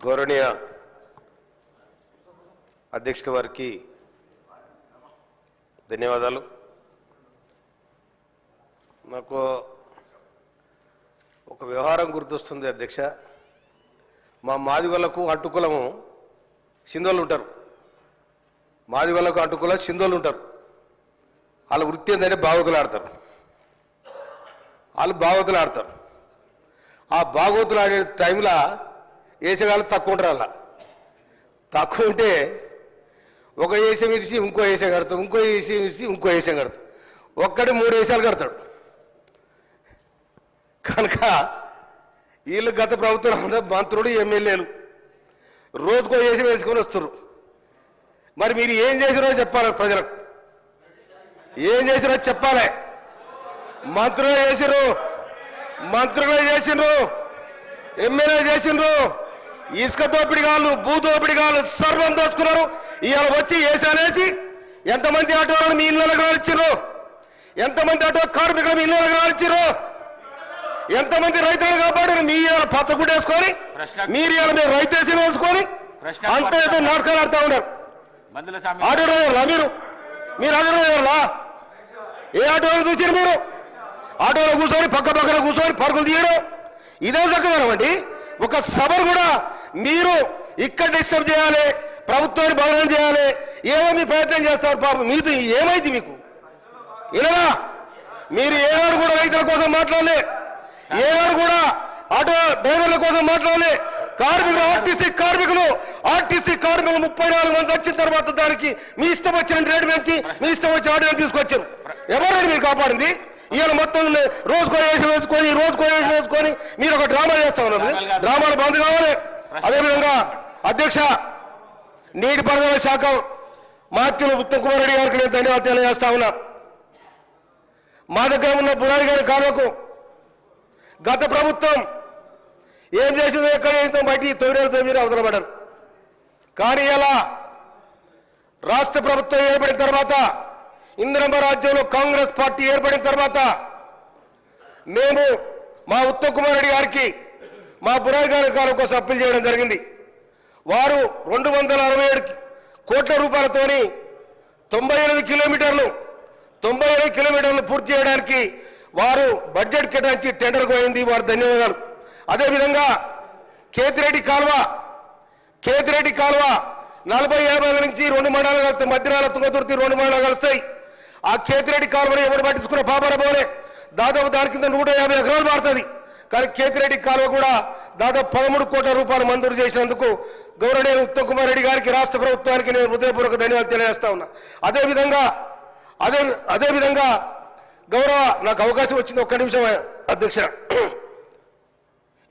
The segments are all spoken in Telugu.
గౌరవనీయ అధ్యక్షుల వారికి ధన్యవాదాలు. నాకు ఒక వ్యవహారం గుర్తొస్తుంది అధ్యక్ష. మా మాదిగోళ్లకు అడ్డుకులము సింధోళ్ళు ఉంటారు. మాదిగోళ్లకు అడ్డుకుల సింధోళ్ళు ఉంటారు. వాళ్ళ వృత్తి ఏంటంటే భాగవతులు ఆడతారు. వాళ్ళు భాగవతులు ఆడతారు. ఆ భాగవతులు ఆడే టైంలో వేసేగాళ్ళు తక్కువ ఉంటారు. అలా తక్కువ ఉంటే ఒక వేషం ఇడిచి ఇంకో వేషం కడతాం, ఇంకో వేషం ఇడిచి ఇంకో వేషం కడతాం. ఒక్కటి 3 వేషాలు కడతాడు. కనుక వీళ్ళు గత ప్రభుత్వం మంత్రులు ఎమ్మెల్యేలు రోజుకో వేషం వేసుకొని వస్తారు. మరి మీరు ఏం చేసిరో చెప్పాలి, ప్రజలకు ఏం చేసిరో చెప్పాలి. మంత్రులు చేసిండ్రు, ఎమ్మెల్యే చేసిండ్రు, ఇసుక దోపిడిగాళ్ళు, భూ దోపిడిగాళ్ళు సర్వం దోచుకున్నారు. ఇవాళ వచ్చి వేసాలేసి ఎంతమంది ఆటోలను మీ ఇళ్ళకి రాల్చిర్రు, ఎంతమంది ఆటో కార్మికులు మీ ఇళ్ళకి రాల్చిర్రు, ఎంతమంది రైతులు కాపాడారు. మీ ఇవాళ పచ్చగుడ్డ వేసుకొని మీరు ఇవాళ మీరు రైతేసం వేసుకొని అంత ఏదో నాటకాలు ఆడుతూ ఉన్నారు. ఆటో డ్రైవర్లా మీరు ఆటో డ్రైవర్లా? ఏ ఆటోలు చూసారు మీరు? ఆటోలో కూర్చొని పక్కన కూర్చొని పరుగులు తీయడం ఇదే చక్కదనం అండి. ఒక సభను కూడా మీరు ఇక్కడ డిస్టర్బ్ చేయాలి, ప్రభుత్వాన్ని బదనం చేయాలి, ఏమో మీ ప్రయత్నం చేస్తారు. పాపం మీతో ఏమైంది మీకు? ఇలా మీరు ఏనాడు కూడా రైతుల కోసం మాట్లాడలే, ఏనాడు కూడా ఆటో డ్రైవర్ల కోసం మాట్లాడలే. కార్మికులు ఆర్టీసీ కార్మికులు 34 మంది వచ్చిన తర్వాత దానికి మీ ఇష్టం వచ్చిన రేటు పెంచి మీ ఇష్టం వచ్చిన ఆటో తీసుకొచ్చారు. ఎవరైనా మీరు కాపాడింది? ఇవాళ మొత్తం రోజుకో వేషం వేసుకొని మీరు ఒక డ్రామా చేస్తా ఉన్నారు. డ్రామాలు బంద్ కావాలి. అదేవిధంగా అధ్యక్ష, నీటిపారుదల శాఖ మాత్యులు ఉత్తమ్ కుమార్ రెడ్డి గారికి నేను ధన్యవాదాలు తెలియజేస్తా ఉన్నా. మా దగ్గర ఉన్న బురాడి గారి కాలువకు గత ప్రభుత్వం ఏం చేసిందో ఎక్కడ చేస్తాం బయటికి 9 అవసరం పడ్డారు. కానీ ఇలా రాష్ట్ర ప్రభుత్వం ఏర్పడిన తర్వాత, ఇందిరమ్మ రాజ్యంలో కాంగ్రెస్ పార్టీ ఏర్పడిన తర్వాత మేము మా ఉత్తమ్ కుమార్ రెడ్డి గారికి మా బురాయి గారి కాలం కోసం అప్పీల్ చేయడం జరిగింది. వారు 267 కోట్ల రూపాయలతోని 98 కిలోమీటర్లు పూర్తి చేయడానికి వారు బడ్జెట్ కేటాయించి టెండర్కు అయింది. వారు ధన్యవాదాలు. అదేవిధంగా కేతిరెడ్డి కాలువ 40-50 నుంచి 2 మండలాలు కలుస్తాయి. మధ్యనాల తుంగతుర్తి 2 మండలాలు కలుస్తాయి. ఆ కేతిరెడ్డి కాలువని ఎవరు పట్టించుకున్న పాపర పోలే. దాదాపు దాని కింద 150 ఎకరాలు మారుతుంది. కానీ కేతిరెడ్డి కాలువ కూడా దాదాపు 13 కోట్ల రూపాయలు మంజూరు చేసినందుకు గౌరవనీయ ఉత్తమ్ కుమార్ రెడ్డి గారికి, రాష్ట్ర ప్రభుత్వానికి నేను హృదయపూర్వక ధన్యవాదాలు తెలియజేస్తా ఉన్నా. అదేవిధంగా గౌరవ నాకు అవకాశం వచ్చింది, ఒక్క నిమిషం అధ్యక్ష.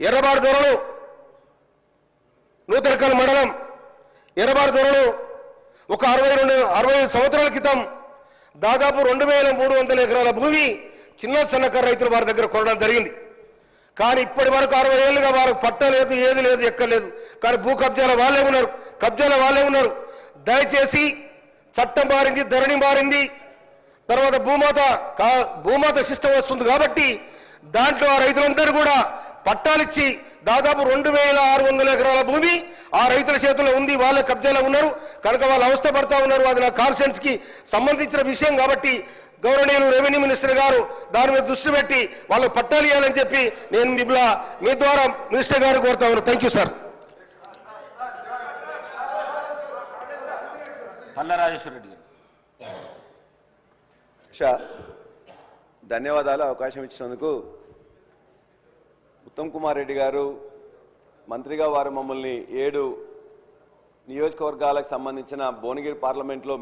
ఎర్రబాడు దొరలు నూతనకల్ మండలం ఎర్రబాడు దొరలు ఒక 60 సంవత్సరాల క్రితం దాదాపు 2300 ఎకరాల భూమి చిన్న సన్నకారు రైతులు వారి దగ్గర కొనడం జరిగింది. కానీ ఇప్పటి వరకు 60 ఏళ్ళుగా వారు పట్టలేదు, ఏది లేదు, ఎక్కలేదు. కానీ భూ కబ్జాల వాళ్ళే ఉన్నారు. దయచేసి చట్టం మారింది, ధరణి మారింది, తర్వాత భూమాత సిస్టమ్ వస్తుంది. కాబట్టి దాంట్లో ఆ రైతులందరూ కూడా పట్టాలిచ్చి దాదాపు 2600 ఎకరాల భూమి ఆ రైతుల చేతుల్లో ఉంది. వాళ్ళ కబ్జాలో ఉన్నారు. కనుక వాళ్ళు అవస్థ పడతా ఉన్నారు. అది నా కాన్షియన్స్ కి సంబంధించిన విషయం కాబట్టి గౌరవనీయులు రెవెన్యూ మినిస్టర్ గారు దాని మీద దృష్టి పెట్టి వాళ్ళకు పట్టాలు ఇవ్వాలని చెప్పి నేను మీ ద్వారా మినిస్టర్ గారు కోరుతా ఉన్నాను. Thank you sir. ధన్యవాదాలు అవకాశం ఇచ్చినందుకు. ఉత్తమ్ కుమార్ రెడ్డి గారు మంత్రిగా వారు మమ్మల్ని 7 నియోజకవర్గాలకు సంబంధించిన భువనగిరి పార్లమెంట్లో